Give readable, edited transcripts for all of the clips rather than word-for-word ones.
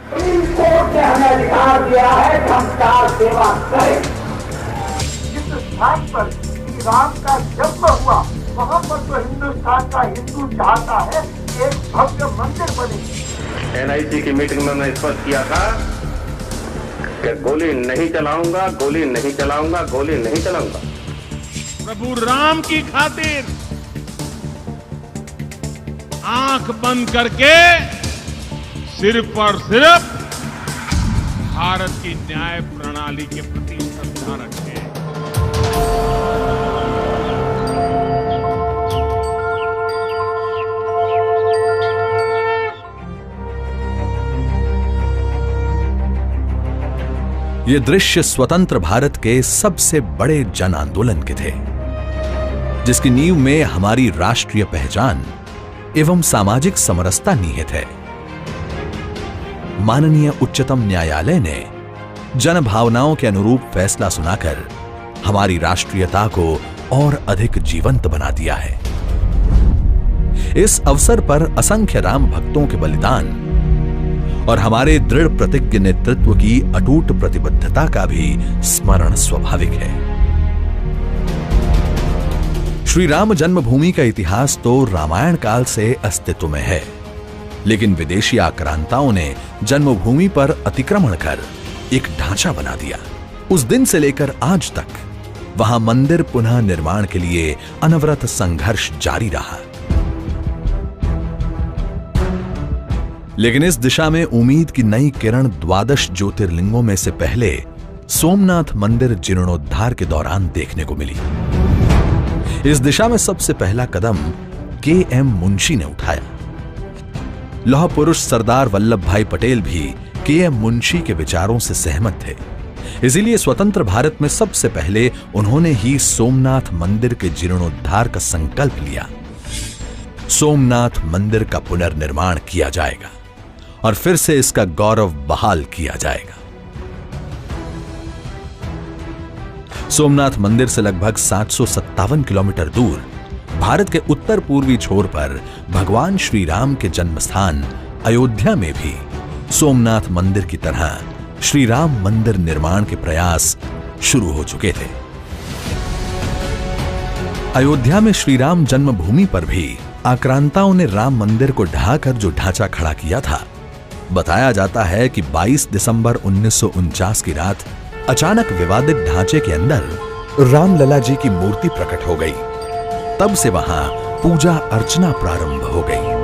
Supreme court ने हमें अधिकार दिया है कि हम कार सेवा करें। जिस स्थान पर श्री राम का जन्म हुआ वहाँ पर तो हिंदुस्तान का हिंदू चाहता है एक भव्य मंदिर बने। एनआईसी की मीटिंग में मैं स्पष्ट किया था कि गोली नहीं चलाऊंगा, गोली नहीं चलाऊंगा, गोली नहीं चलाऊंगा। प्रभु राम की खातिर आंख बंद करके सिर्फ और सिर्फ भारत की न्याय प्रणाली के प्रति श्रद्धा रखें। ये दृश्य स्वतंत्र भारत के सबसे बड़े जन आंदोलन के थे, जिसकी नींव में हमारी राष्ट्रीय पहचान एवं सामाजिक समरसता निहित है। माननीय उच्चतम न्यायालय ने जन भावनाओं के अनुरूप फैसला सुनाकर हमारी राष्ट्रीयता को और अधिक जीवंत बना दिया है। इस अवसर पर असंख्य राम भक्तों के बलिदान और हमारे दृढ़ प्रतिज्ञ नेतृत्व की अटूट प्रतिबद्धता का भी स्मरण स्वाभाविक है। श्री राम जन्मभूमि का इतिहास तो रामायण काल से अस्तित्व में है, लेकिन विदेशी आक्रांताओं ने जन्मभूमि पर अतिक्रमण कर एक ढांचा बना दिया। उस दिन से लेकर आज तक वहां मंदिर पुनः निर्माण के लिए अनवरत संघर्ष जारी रहा। लेकिन इस दिशा में उम्मीद की नई किरण 12 ज्योतिर्लिंगों में से पहले सोमनाथ मंदिर जीर्णोद्धार के दौरान देखने को मिली। इस दिशा में सबसे पहला कदम के.एम. मुंशी ने उठाया। लौह पुरुष सरदार वल्लभ भाई पटेल भी के.एम. मुंशी के विचारों से सहमत थे। इसीलिए स्वतंत्र भारत में सबसे पहले उन्होंने ही सोमनाथ मंदिर के जीर्णोद्धार का संकल्प लिया। सोमनाथ मंदिर का पुनर्निर्माण किया जाएगा और फिर से इसका गौरव बहाल किया जाएगा। सोमनाथ मंदिर से लगभग 757 किलोमीटर दूर भारत के उत्तर पूर्वी छोर पर भगवान श्री राम के जन्मस्थान अयोध्या में भी सोमनाथ मंदिर की तरह श्री राम मंदिर निर्माण के प्रयास शुरू हो चुके थे। अयोध्या में श्री राम जन्मभूमि पर भी आक्रांताओं ने राम मंदिर को ढहाकर जो ढांचा खड़ा किया था, बताया जाता है कि 22 दिसंबर 1949 की रात अचानक विवादित ढांचे के अंदर रामलला जी की मूर्ति प्रकट हो गई। तब से वहां पूजा अर्चना प्रारंभ हो गई।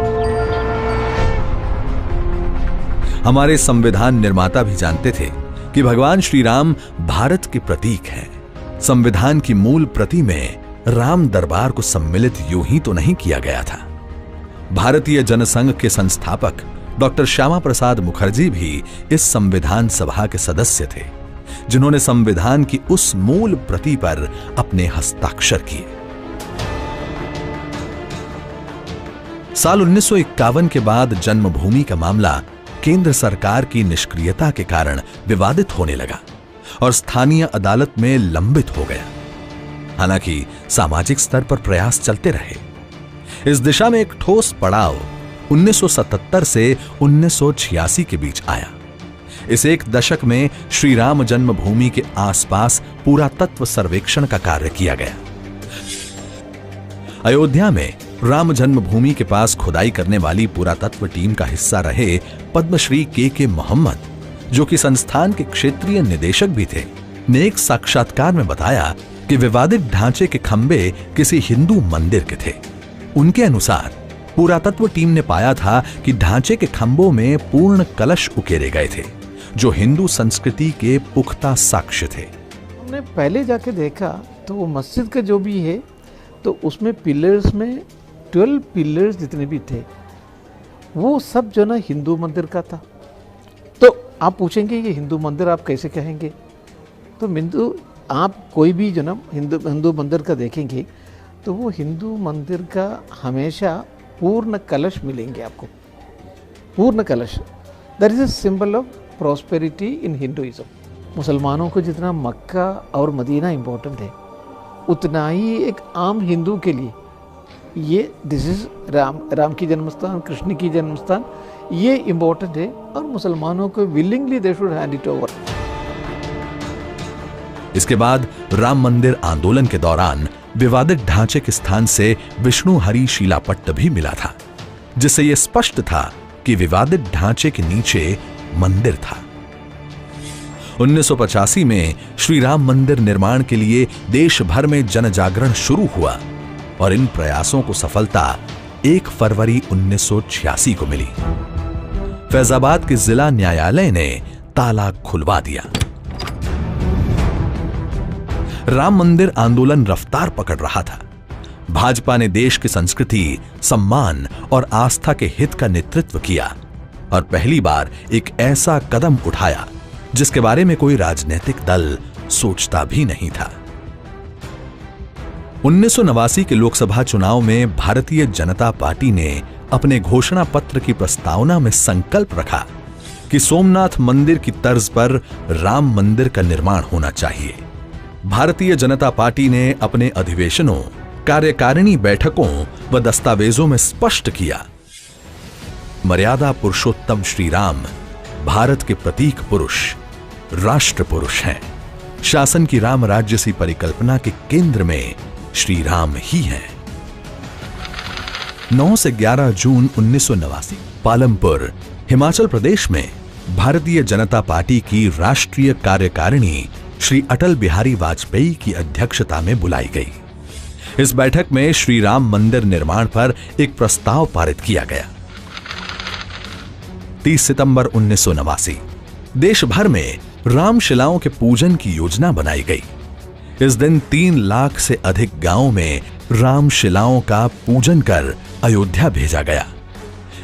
हमारे संविधान निर्माता भी जानते थे कि भगवान श्री राम भारत के प्रतीक हैं। संविधान की मूल प्रति में राम दरबार को सम्मिलित यूं ही तो नहीं किया गया था। भारतीय जनसंघ के संस्थापक डॉक्टर श्यामा प्रसाद मुखर्जी भी इस संविधान सभा के सदस्य थे, जिन्होंने संविधान की उस मूल प्रति पर अपने हस्ताक्षर किए। साल 1951 के बाद जन्मभूमि का मामला केंद्र सरकार की निष्क्रियता के कारण विवादित होने लगा और स्थानीय अदालत में लंबित हो गया। हालांकि सामाजिक स्तर पर प्रयास चलते रहे। इस दिशा में एक ठोस पड़ाव 1977 से 1986 के बीच आया। इस एक दशक में श्री राम जन्मभूमि के आसपास पुरातत्व सर्वेक्षण का कार्य किया गया। अयोध्या में राम जन्मभूमि के पास खुदाई करने वाली पुरातत्व टीम का हिस्सा रहे पद्मश्री के मोहम्मद, जो कि संस्थान के क्षेत्रीय निदेशक भी थे, ने एक साक्षात्कार में बताया कि विवादित ढांचे के खंभे किसी हिंदू मंदिर के थे। उनके अनुसार पुरातत्व टीम ने पाया था कि ढांचे के खंभों में पूर्ण कलश उकेरे गए थे, जो हिंदू संस्कृति के पुख्ता साक्ष्य थे। हमने पहले जाके देखा तो वो मस्जिद का जो भी है तो उसमें पिलर्स में 12 पिलर्स जितने भी थे वो सब जो ना हिंदू मंदिर का था। तो आप पूछेंगे ये हिंदू मंदिर आप कैसे कहेंगे? तो हिंदू आप कोई भी जो ना हिंदू मंदिर का देखेंगे तो वो हिंदू मंदिर का हमेशा पूर्ण कलश मिलेंगे आपको। पूर्ण कलश that is a symbol of prosperity in Hinduism. मुसलमानों को जितना मक्का और मदीना इम्पोर्टेंट है, उतना ही एक आम हिंदू के लिए ये दिस इज राम की जन्मस्थान, कृष्ण की जन्मस्थान, ये इम्पोर्टेंट है और मुसलमानों को willingly they should hand it over. इसके बाद राम मंदिर आंदोलन के दौरान विवादित ढांचे के स्थान से विष्णु हरि शिलापट्ट भी मिला था, जिससे यह स्पष्ट था कि विवादित ढांचे के नीचे मंदिर था। 1985 में श्री राम मंदिर निर्माण के लिए देश भर में जन जागरण शुरू हुआ और इन प्रयासों को सफलता 1 फरवरी 1986 को मिली। फैजाबाद के जिला न्यायालय ने ताला खुलवा दिया। राम मंदिर आंदोलन रफ्तार पकड़ रहा था। भाजपा ने देश की संस्कृति, सम्मान और आस्था के हित का नेतृत्व किया और पहली बार एक ऐसा कदम उठाया जिसके बारे में कोई राजनीतिक दल सोचता भी नहीं था। 1989 के लोकसभा चुनाव में भारतीय जनता पार्टी ने अपने घोषणा पत्र की प्रस्तावना में संकल्प रखा कि सोमनाथ मंदिर की तर्ज पर राम मंदिर का निर्माण होना चाहिए। भारतीय जनता पार्टी ने अपने अधिवेशनों, कार्यकारिणी बैठकों व दस्तावेजों में स्पष्ट किया, मर्यादा पुरुषोत्तम श्री राम भारत के प्रतीक पुरुष, राष्ट्र पुरुष हैं। शासन की राम राज्य सी परिकल्पना के केंद्र में श्री राम ही हैं। 9 से 11 जून 1989 पालमपुर, हिमाचल प्रदेश में भारतीय जनता पार्टी की राष्ट्रीय कार्यकारिणी श्री अटल बिहारी वाजपेयी की अध्यक्षता में बुलाई गई। इस बैठक में श्री राम मंदिर निर्माण पर एक प्रस्ताव पारित किया गया। 30 सितंबर 1989 देश भर में रामशिलाओं के पूजन की योजना बनाई गई। इस दिन 3 लाख से अधिक गांवों में रामशिलाओं का पूजन कर अयोध्या भेजा गया।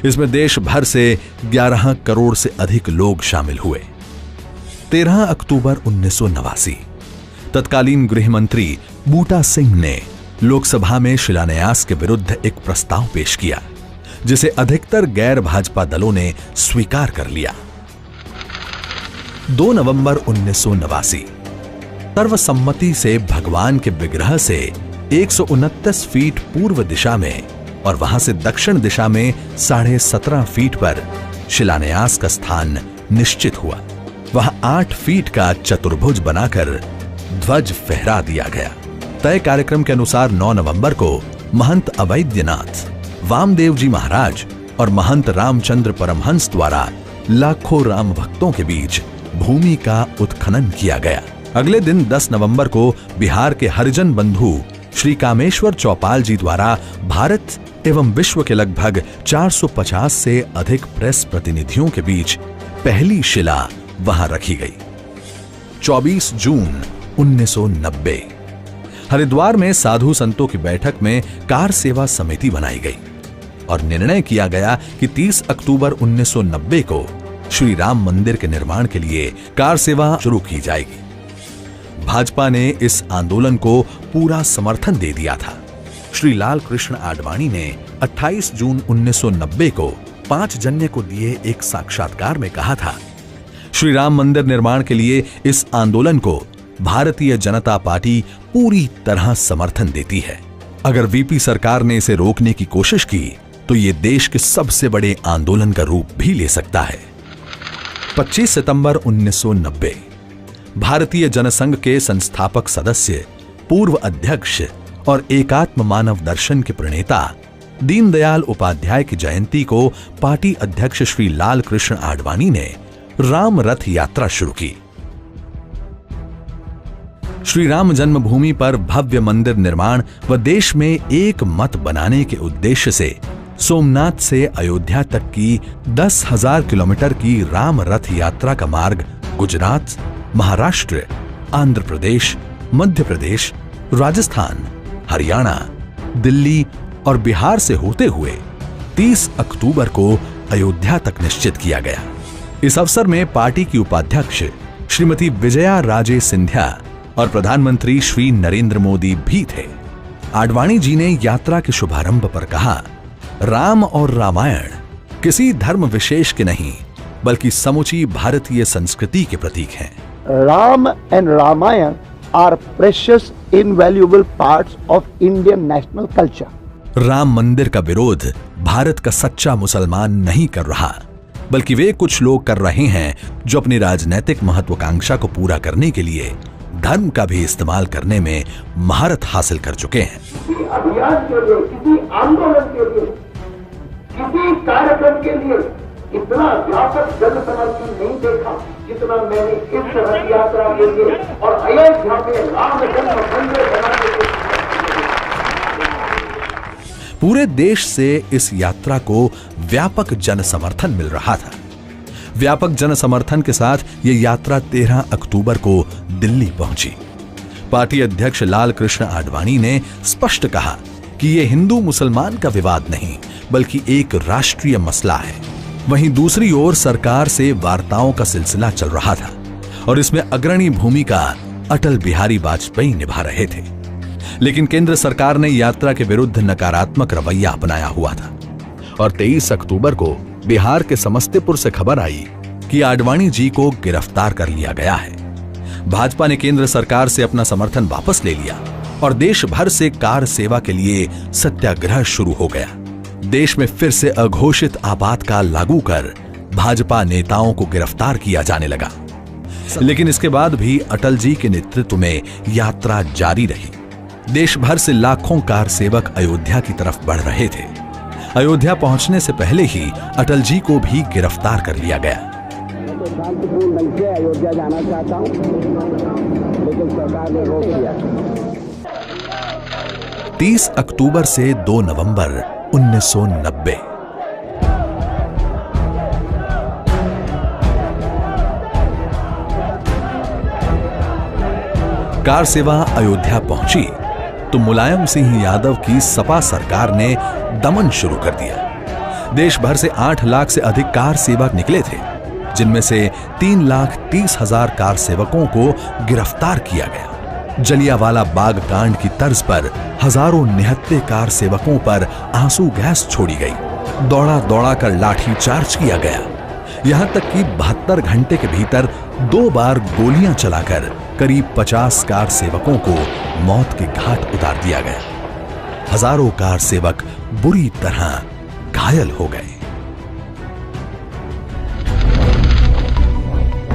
इसमें देश भर से 11 करोड़ से अधिक लोग शामिल हुए। 13 अक्टूबर 1989 तत्कालीन गृह मंत्री बूटा सिंह ने लोकसभा में शिलान्यास के विरुद्ध एक प्रस्ताव पेश किया, जिसे अधिकतर गैर भाजपा दलों ने स्वीकार कर लिया। 2 नवंबर 1989 सर्वसम्मति से भगवान के विग्रह से 129 फीट पूर्व दिशा में और वहां से दक्षिण दिशा में 17.5 फीट पर शिलान्यास का स्थान निश्चित हुआ। वहां 8 फीट का चतुर्भुज बनाकर ध्वज फहरा दिया गया। तय कार्यक्रम के अनुसार 9 नवंबर को महंत अवैद्यनाथ, वामदेव जी महाराज और महंत रामचंद्र परमहंस द्वारा लाखों राम भक्तों के बीच भूमि का उत्खनन किया गया। अगले दिन 10 नवंबर को बिहार के हरिजन बंधु श्री कामेश्वर चौपाल जी द्वारा भारत एवं विश्व के लगभग 450 से अधिक प्रेस प्रतिनिधियों के बीच पहली शिला वहां रखी गई। 24 जून 1990 हरिद्वार में साधु संतों की बैठक में कार सेवा समिति बनाई गई और निर्णय किया गया कि 30 अक्टूबर 1990 को श्री राम मंदिर के निर्माण के लिए कार सेवा शुरू की जाएगी। भाजपा ने इस आंदोलन को पूरा समर्थन दे दिया था। श्री लाल कृष्ण आडवाणी ने 28 जून 1990 को 5 जन्य को दिए एक साक्षात्कार में कहा था, श्री राम मंदिर निर्माण के लिए इस आंदोलन को भारतीय जनता पार्टी पूरी तरह समर्थन देती है। अगर वीपी सरकार ने इसे रोकने की कोशिश की तो ये देश के सबसे बड़े आंदोलन का रूप भी ले सकता है। 25 सितंबर 1990 भारतीय जनसंघ के संस्थापक सदस्य, पूर्व अध्यक्ष और एकात्म मानव दर्शन के प्रणेता दीनदयाल उपाध्याय की जयंती को पार्टी अध्यक्ष श्री लाल कृष्ण आडवाणी ने राम रथ यात्रा शुरू की। श्री राम जन्मभूमि पर भव्य मंदिर निर्माण व देश में एक मत बनाने के उद्देश्य से सोमनाथ से अयोध्या तक की 10,000 किलोमीटर की राम रथ यात्रा का मार्ग गुजरात, महाराष्ट्र, आंध्र प्रदेश, मध्य प्रदेश, राजस्थान, हरियाणा, दिल्ली और बिहार से होते हुए 30 अक्टूबर को अयोध्या तक निश्चित किया गया। इस अवसर में पार्टी की उपाध्यक्ष श्रीमती विजया राजे सिंधिया और प्रधानमंत्री श्री नरेंद्र मोदी भी थे। आडवाणी जी ने यात्रा के शुभारंभ पर कहा, राम और रामायण किसी धर्म विशेष के नहीं बल्कि समूची भारतीय संस्कृति के प्रतीक हैं। Ram and Ramayana are precious, invaluable parts of Indian national culture. Ram मंदिर का विरोध भारत का सच्चा मुसलमान नहीं कर रहा बल्कि वे कुछ लोग कर रहे हैं जो अपनी राजनीतिक महत्वाकांक्षा को पूरा करने के लिए धर्म का भी इस्तेमाल करने में महारत हासिल कर चुके हैं। किसी अभियान के लिए, किसी आंदोलन के लिए, किसी कार्यक्रम के लिए इतना व्यापक जन समर्थन नहीं देखा जितना मैंने इस रथ यात्रा के लिए और अयोध्या में राम जन्म मंदिर बनाने के लिए। पूरे देश से इस यात्रा को व्यापक जन समर्थन मिल रहा था। व्यापक जन समर्थन के साथ ये यात्रा 13 अक्टूबर को दिल्ली पहुंची। पार्टी अध्यक्ष लाल कृष्ण आडवाणी ने स्पष्ट कहा कि ये हिंदू मुसलमान का विवाद नहीं बल्कि एक राष्ट्रीय मसला है। वहीं दूसरी ओर सरकार से वार्ताओं का सिलसिला चल रहा था और इसमें अग्रणी भूमिका अटल बिहारी वाजपेयी निभा रहे थे। लेकिन केंद्र सरकार ने यात्रा के विरुद्ध नकारात्मक रवैया अपनाया हुआ था और 23 अक्टूबर को बिहार के समस्तीपुर से खबर आई कि आडवाणी जी को गिरफ्तार कर लिया गया है। भाजपा ने केंद्र सरकार से अपना समर्थन वापस ले लिया और देश भर से कार सेवा के लिए सत्याग्रह शुरू हो गया। देश में फिर से अघोषित आपातकाल लागू कर भाजपा नेताओं को गिरफ्तार किया जाने लगा। लेकिन इसके बाद भी अटल जी के नेतृत्व में यात्रा जारी रही। देश भर से लाखों कार सेवक अयोध्या की तरफ बढ़ रहे थे। अयोध्या पहुंचने से पहले ही अटल जी को भी गिरफ्तार कर लिया गया। तो शांतिपूर्ण ढंग से अयोध्या जाना चाहता हूं, लेकिन सरकार ने रोक दिया। 30 अक्टूबर से 2 नवंबर 1990। कार सेवा अयोध्या पहुंची तो मुलायम सिंह यादव की सपा सरकार ने दमन शुरू कर दिया। देश भर से 8 लाख से अधिक कार सेवक निकले थे, जिनमें से 3,30,000 कार सेवकों को गिरफ्तार किया गया। जलियांवाला बाग कांड की तर्ज पर हजारों निहत्थे कार सेवकों पर आंसू गैस छोड़ी गई। दौड़ा दौड़ा कर लाठी चार्ज किया गया। यहां तक कि 72 घंटे के भीतर 2 बार गोलियां चलाकर करीब 50 कार सेवकों को मौत के घाट उतार दिया गया। हजारों कार सेवक बुरी तरह घायल हो गए।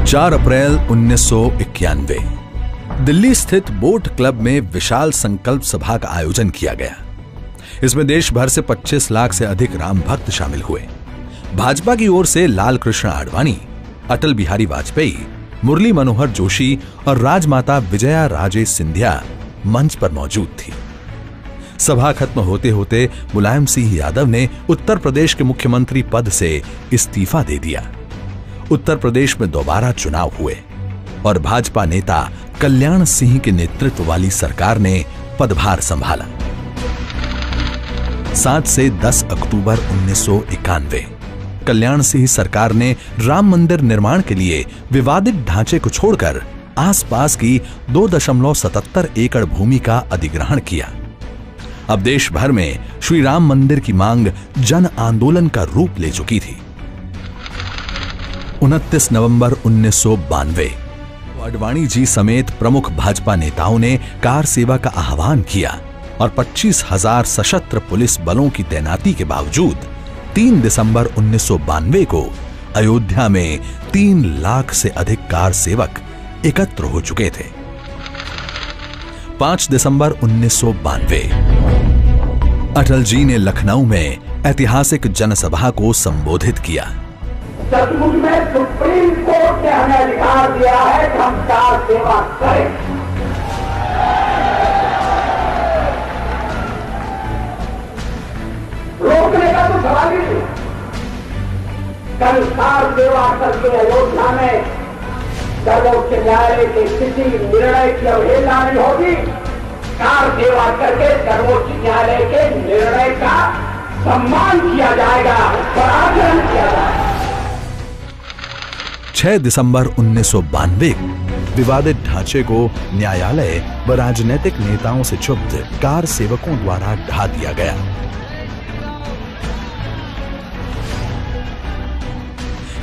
4 अप्रैल 1991 दिल्ली स्थित बोट क्लब में विशाल संकल्प सभा का आयोजन किया गया। इसमें देश भर से 25 लाख से अधिक राम भक्त शामिल हुए। भाजपा की ओर से लाल कृष्ण आडवाणी, अटल बिहारी वाजपेयी, मुरली मनोहर जोशी और राजमाता विजया राजे सिंधिया मंच पर मौजूद थी। सभा खत्म होते होते मुलायम सिंह यादव ने उत्तर प्रदेश के मुख्यमंत्री पद से इस्तीफा दे दिया। उत्तर प्रदेश में दोबारा चुनाव हुए और भाजपा नेता कल्याण सिंह के नेतृत्व वाली सरकार ने पदभार संभाला। 7 से 10 अक्टूबर 1991 कल्याण सिंह सरकार ने राम मंदिर निर्माण के लिए विवादित ढांचे को छोड़कर आसपास की 2.77 एकड़ भूमि का अधिग्रहण किया। अब देश भर में श्री राम मंदिर की मांग जन आंदोलन का रूप ले चुकी थी। 29 नवंबर 1992 आडवाणी जी समेत प्रमुख भाजपा नेताओं ने कार सेवा का आह्वान किया और 25,000 सशस्त्र पुलिस बलों की तैनाती के बावजूद 3 दिसंबर 1992 को अयोध्या में 3 लाख से अधिक कार सेवक एकत्र हो चुके थे। 5 दिसंबर 1992 अटल जी ने लखनऊ में ऐतिहासिक जनसभा को संबोधित किया। सचमुच में सुप्रीम कोर्ट ने हमें अधिकार दिया है कि हम कार सेवा करें। रोकने का तो सवाल ही नहीं। कल कार सेवा करके अयोध्या में सर्वोच्च न्यायालय के किसी निर्णय की अवहेलना नहीं होगी। कार सेवा करके सर्वोच्च न्यायालय के निर्णय का सम्मान किया जाएगा और आचरण किया जाएगा। 6 दिसंबर 1992 विवादित ढांचे को न्यायालय व राजनीतिक नेताओं से क्षुब्ध कार सेवकों द्वारा ढा दिया गया।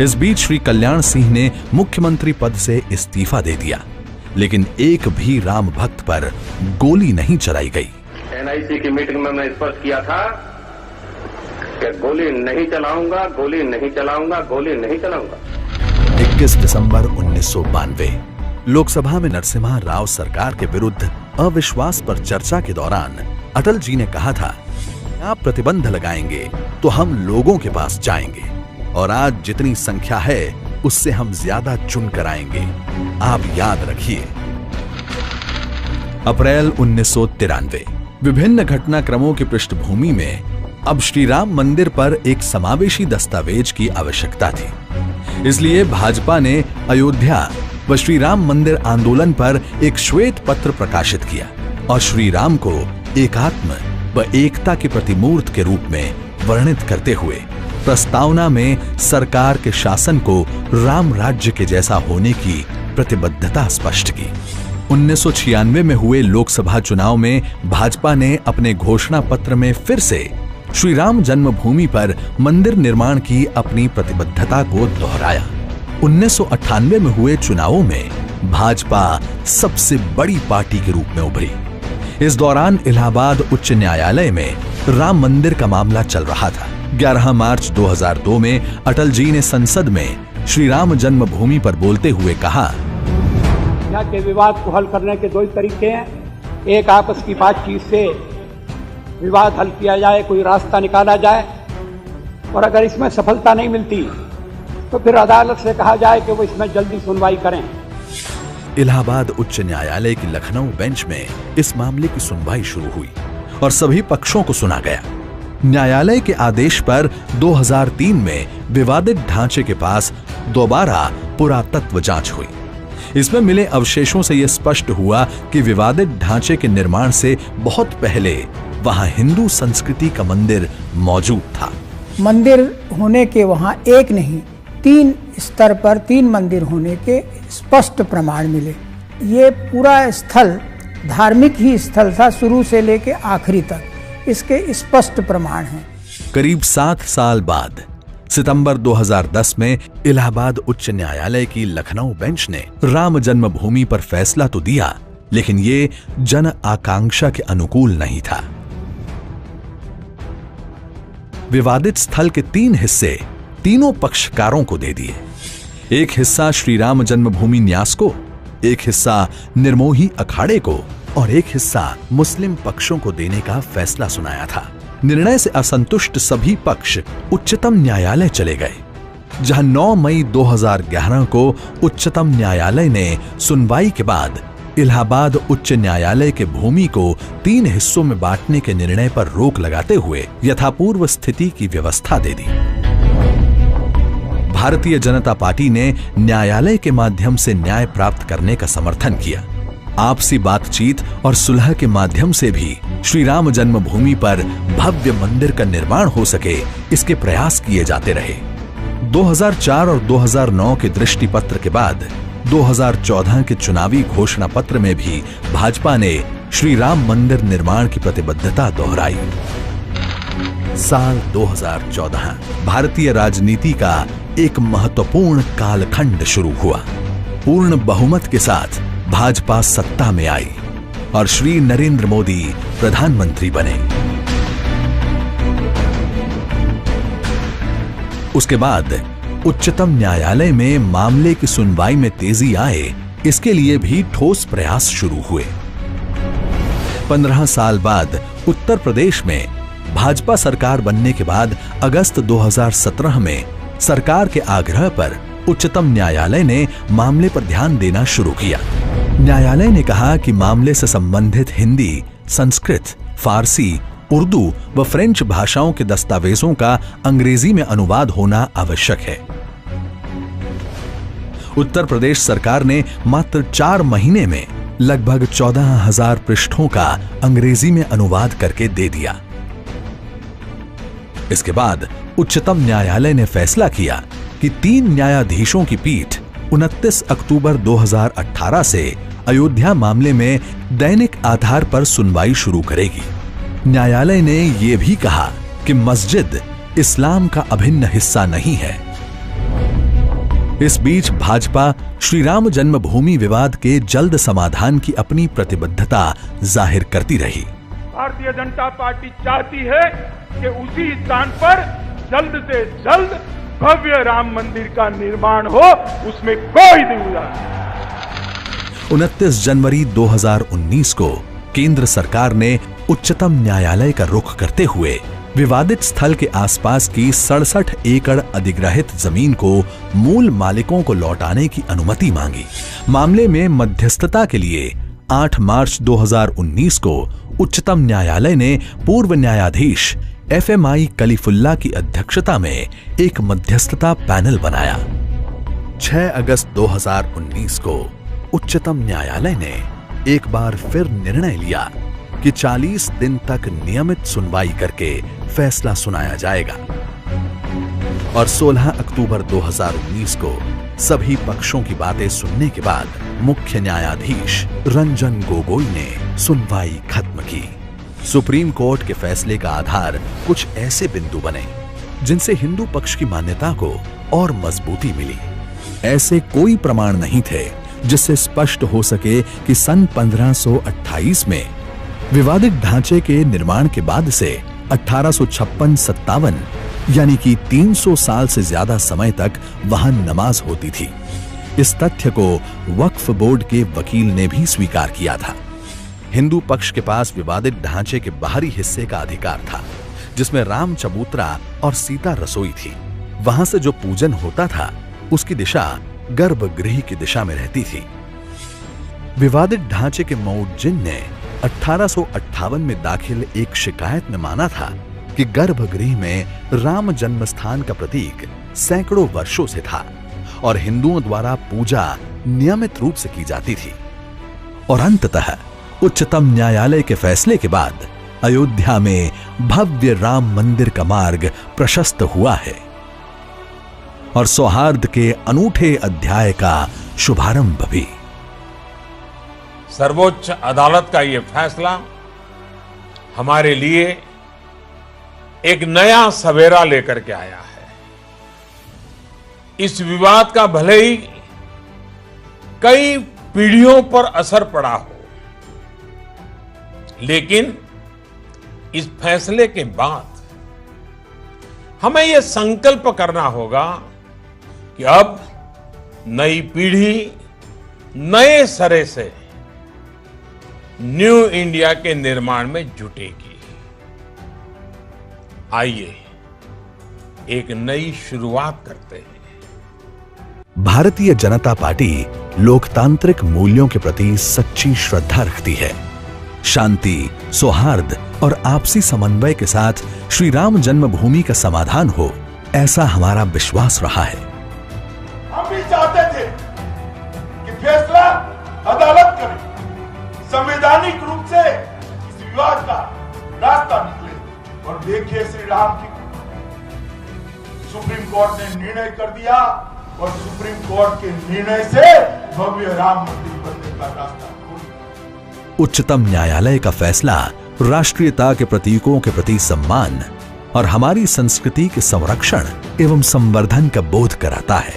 इस बीच श्री कल्याण सिंह ने मुख्यमंत्री पद से इस्तीफा दे दिया, लेकिन एक भी राम भक्त पर गोली नहीं चलाई गई। एनआईसी की मीटिंग में मैंने स्पष्ट किया था कि गोली नहीं चलाऊंगा, गोली नहीं चलाऊंगा, गोली नहीं चलाऊंगा। 21 दिसंबर 1992 लोकसभा में नरसिम्हा राव सरकार के विरुद्ध अविश्वास पर चर्चा के दौरान अटल जी ने कहा था, आप प्रतिबंध लगाएंगे तो हम लोगों के पास जाएंगे और आज जितनी संख्या है उससे हम ज्यादा चुन कर आएंगे, आप याद रखिए। अप्रैल 1993 विभिन्न घटनाक्रमों की पृष्ठभूमि में अब श्री राम मंदिर पर एक समावेशी दस्तावेज की आवश्यकता थी। इसलिए भाजपा ने अयोध्या व श्री राम मंदिर आंदोलन पर एक श्वेत पत्र प्रकाशित किया और श्री राम को एकात्म व एकता की प्रतिमूर्त के रूप में वर्णित करते हुए प्रस्तावना में सरकार के शासन को राम राज्य के जैसा होने की प्रतिबद्धता स्पष्ट की। 1996 में हुए लोकसभा चुनाव में भाजपा ने अपने घोषणा पत्र में फिर से श्री राम जन्मभूमि पर मंदिर निर्माण की अपनी प्रतिबद्धता को दोहराया। 1998 में हुए चुनावों में भाजपा सबसे बड़ी पार्टी के रूप में उभरी। इस दौरान इलाहाबाद उच्च न्यायालय में राम मंदिर का मामला चल रहा था। 11 मार्च 2002 में अटल जी ने संसद में श्री राम जन्मभूमि पर बोलते हुए कहा, यहाँ के विवाद को हल करने के 2 तरीके हैं। एक, आपस की बातचीत से विवाद हल किया जाए, कोई रास्ता निकाला जाए, और अगर इसमें सफलता नहीं मिलती तो फिर अदालत से कहा जाए कि वो इसमें जल्दी सुनवाई करें। इलाहाबाद उच्च न्यायालय की लखनऊ बेंच में इस मामले की सुनवाई शुरू हुई और सभी पक्षों को सुना गया। न्यायालय के आदेश पर 2003 में विवादित ढांचे के पास दोबारा पुरातत्व जांच हुई। इसमें मिले अवशेषों से यह स्पष्ट हुआ कि विवादित ढांचे के निर्माण से बहुत पहले वहां हिंदू संस्कृति का मंदिर मौजूद था। मंदिर होने के वहां एक नहीं 3 स्तर पर 3 मंदिर होने के स्पष्ट प्रमाण मिले। ये पूरा स्थल धार्मिक ही स्थल था शुरू से लेकर आखिरी तक, इसके स्पष्ट प्रमाण हैं। करीब 7 साल बाद सितंबर 2010 में इलाहाबाद उच्च न्यायालय की लखनऊ बेंच ने राम जन्मभूमि पर फैसला तो दिया, लेकिन ये जन आकांक्षा के अनुकूल नहीं था। विवादित स्थल के 3 हिस्से तीनों पक्षकारों को दे दिए। एक हिस्सा श्री राम जन्मभूमि न्यास को, एक हिस्सा निर्मोही अखाड़े को और एक हिस्सा मुस्लिम पक्षों को देने का फैसला सुनाया था। निर्णय से असंतुष्ट सभी पक्ष उच्चतम न्यायालय चले गए, जहां 9 मई 2011 को उच्चतम न्यायालय ने सुनवाई के बाद इलाहाबाद उच्च न्यायालय के भूमि को 3 हिस्सों में बांटने के निर्णय पर रोक लगाते हुए यथापूर्व स्थिति की व्यवस्था दे दी। भारतीय जनता पार्टी ने न्यायालय के माध्यम से न्याय प्राप्त करने का समर्थन किया। आपसी बातचीत और सुलह के माध्यम से भी श्री राम जन्मभूमि पर भव्य मंदिर का निर्माण हो सके, इसके प्रयास किए जाते रहे। 2004 और 2009 के दृष्टि पत्र के बाद 2014 के चुनावी घोषणा पत्र में भी भाजपा ने श्री राम मंदिर निर्माण की प्रतिबद्धता दोहराई। साल 2014 भारतीय राजनीति का एक महत्वपूर्ण कालखंड शुरू हुआ। पूर्ण बहुमत के साथ भाजपा सत्ता में आई और श्री नरेंद्र मोदी प्रधानमंत्री बने। उसके बाद उच्चतम न्यायालय में मामले की सुनवाई में तेजी आए, इसके लिए भी ठोस प्रयास शुरू हुए। 15 साल बाद उत्तर प्रदेश में भाजपा सरकार बनने के बाद अगस्त 2017 में सरकार के आग्रह पर उच्चतम न्यायालय ने मामले पर ध्यान देना शुरू किया। न्यायालय ने कहा कि मामले से संबंधित हिंदी, संस्कृत, फारसी, उर्दू व फ्रेंच भाषाओं के दस्तावेजों का अंग्रेजी में अनुवाद होना आवश्यक है। उत्तर प्रदेश सरकार ने मात्र 4 महीने में लगभग 14,000 पृष्ठों का अंग्रेजी में अनुवाद करके दे दिया। इसके बाद उच्चतम न्यायालय ने फैसला किया कि 3 न्यायाधीशों की पीठ 29 अक्टूबर 2018 से अयोध्या मामले में दैनिक आधार पर सुनवाई शुरू करेगी। न्यायालय ने यह भी कहा कि मस्जिद इस्लाम का अभिन्न हिस्सा नहीं है। इस बीच भाजपा श्री राम जन्मभूमि विवाद के जल्द समाधान की अपनी प्रतिबद्धता जाहिर करती रही। भारतीय जनता पार्टी चाहती है कि उसी स्थान पर जल्द से जल्द भव्य राम मंदिर का निर्माण हो, उसमें कोई दुविधा नहीं। 29 जनवरी 2019 को केंद्र सरकार ने उच्चतम न्यायालय का रुख करते हुए विवादित स्थल के आसपास की 67 एकड़ अधिग्रहित जमीन को मूल मालिकों को लौटाने की अनुमति मांगी। मामले में मध्यस्थता के लिए 8 मार्च 2019 को उच्चतम न्यायालय ने पूर्व न्यायाधीश FMI कलीफुल्ला की अध्यक्षता में एक मध्यस्थता पैनल बनाया। 6 अगस्त 2019 को उच्चतम न्यायालय ने एक बार फिर निर्णय लिया कि 40 दिन तक नियमित सुनवाई करके फैसला सुनाया जाएगा और 16 अक्टूबर 2019 को सभी पक्षों की बातें सुनने के बाद मुख्य न्यायाधीश रंजन गोगोई ने सुनवाई खत्म की। सुप्रीम कोर्ट के फैसले का आधार कुछ ऐसे बिंदु बने जिनसे हिंदू पक्ष की मान्यता को और मजबूती मिली। ऐसे कोई प्रमाण नहीं थे जिससे स्पष्ट हो सके कि सन 1528 में विवादित ढांचे के निर्माण के बाद से 1856-57 यानी कि 300 साल से ज्यादा समय तक वहां नमाज होती थी। इस तथ्य को वक्फ बोर्ड के वकील ने भी स्वीकार किया था। हिंदू पक्ष के पास विवादित ढांचे के बाहरी हिस्से का अधिकार था, जिसमें राम चबूतरा और सीता रसोई थी। वहां से जो पूजन होता था उसकी दिशा गर्भगृह की दिशा में रहती थी। विवादित ढांचे के मौउज्जिन ने 1858 में दाखिल एक शिकायत में माना था कि गर्भगृह में राम जन्मस्थान का प्रतीक सैकड़ों वर्षों से था और हिंदुओं द्वारा पूजा नियमित रूप से की जाती थी। और अंततः उच्चतम न्यायालय के फैसले के बाद अयोध्या में भव्य राम मंदिर का मार्ग प्रशस्त हुआ है और सौहार्द के अनूठे अध्याय का शुभारंभ भी। सर्वोच्च अदालत का ये फैसला हमारे लिए एक नया सवेरा लेकर के आया है। इस विवाद का भले ही कई पीढ़ियों पर असर पड़ा हो, लेकिन इस फैसले के बाद हमें यह संकल्प करना होगा कि अब नई पीढ़ी नए सिरे से न्यू इंडिया के निर्माण में जुटेगी। आइए एक नई शुरुआत करते हैं। भारतीय जनता पार्टी लोकतांत्रिक मूल्यों के प्रति सच्ची श्रद्धा रखती है। शांति, सौहार्द और आपसी समन्वय के साथ श्री राम जन्मभूमि का समाधान हो, ऐसा हमारा विश्वास रहा है। हम भी चाहते थे कि फैसला अदालत करे, संवैधानिक रूप से इस विवाद का रास्ता निकले। और देखिए श्री राम की सुप्रीम कोर्ट ने निर्णय कर दिया और सुप्रीम कोर्ट के निर्णय से भव्य राम मंदिर बनने का रास्ता खुला। उच्चतम न्यायालय का फैसला राष्ट्रीयता के प्रतीकों के प्रति सम्मान और हमारी संस्कृति के संरक्षण एवं संवर्धन का बोध कराता है।